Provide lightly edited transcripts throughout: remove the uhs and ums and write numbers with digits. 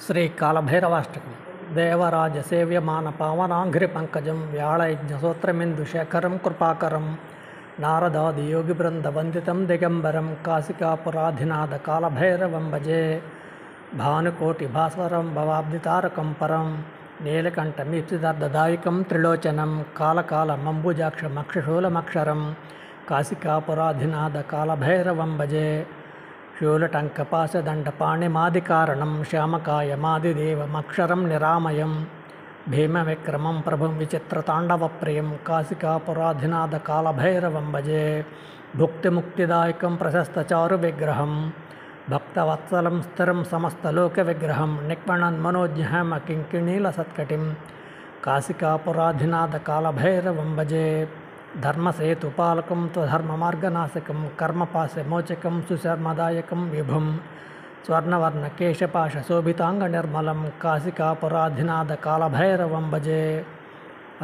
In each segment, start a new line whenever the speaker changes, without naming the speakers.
శ్రీ కాళభైరవాష్టకం దేవరాజ సేవ్యమాన పావనాంఘ్రి పంకజం వ్యాళయజ్ఞసూత్రమిందుశేఖరం కృపాకరం నారదాది యోగి బృంద వందితం దిగంబరం కాశికాపురాధినాథ కాళభైరవం భజే భానుకోటి భాస్వరం భవాబ్దితారకం పరం నీలకంఠమీప్సిదార్థదాయకం త్రిలోచనం కాళకాళమంబుజాక్షమక్షశూలమక్షరం కాశికాపురాధినాథ కాళభైరవం భజే శూలటంకపాశదండపాణిమాదికారణం శ్యామకాయమాదిదేవమక్షరం నిరామయం భీమవిక్రమం ప్రభుం విచిత్రతాండవప్రియం కాశికాపురాధినాథ కాళభైరవం భజే భుక్తిముక్తిదాయకం ప్రశస్తచారు విగ్రహం భక్తవత్సలం స్థిరం సమస్తలోక విగ్రహం నిక్మణన్మనోజ్ఞామ కింకిణీలసత్కటిం కాశికాపురాధినాథ కాళభైరవం భజే ధర్మసేతుపాలకం త్వధర్మమార్గనాశకం కర్మపాశమోచకం సుశర్మదాయకం విభుం స్వర్ణవర్ణకేశపాశశోభితాంగనిర్మలం కాశికాపురాధినాథ కాళభైరవం భజే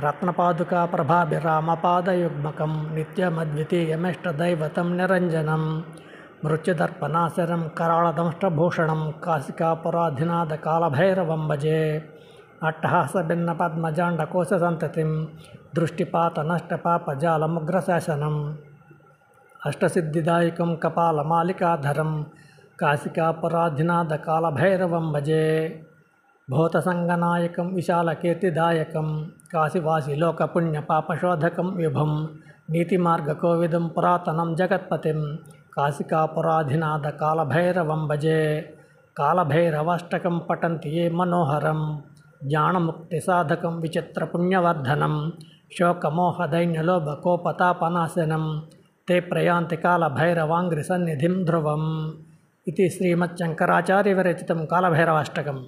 రత్నపాదుకా ప్రభాభిరామపాదయుగ్మకం నిత్యమద్వితీయమిష్టదైవతం నిరంజనం మృత్యుదర్పనాశనం కరాళదంష్టభూషణం కాశికాపురాధినాథ కాళభైరవం భజే అట్టహాసభిన్నపద్మజాండకోశసంతతిం దృష్టిపాతనష్టపాపజాలముగ్రశాసనం అష్టసిద్ధిదాయకం కపాలమాలికాధరం కాశికాపురాధినాథ కాళభైరవం భజే భూతసంగనాయకం విశాలకీర్తిదాయకం కాశీవాసిలోకపుణ్యపాపశోధకం విభుం నీతిమార్గకోవిదం పురాతనం జగత్పతిం కాశికాపురాధినాథ కాళభైరవం భజే కాళభైరవాష్టకం పఠంతి ఏ మనోహరం జ్ఞానముక్తిసాధకం విచిత్రపుణ్యవర్ధనం శోకమోహదైన్యలోభకోపతాపనాశనం తే ప్రయాంతి కాళభైరవాంఘ్రి సన్నిధిం ధ్రువం ఇది శ్రీమచ్చంకరాచార్య విరచితం కాళభైరవాష్టకం.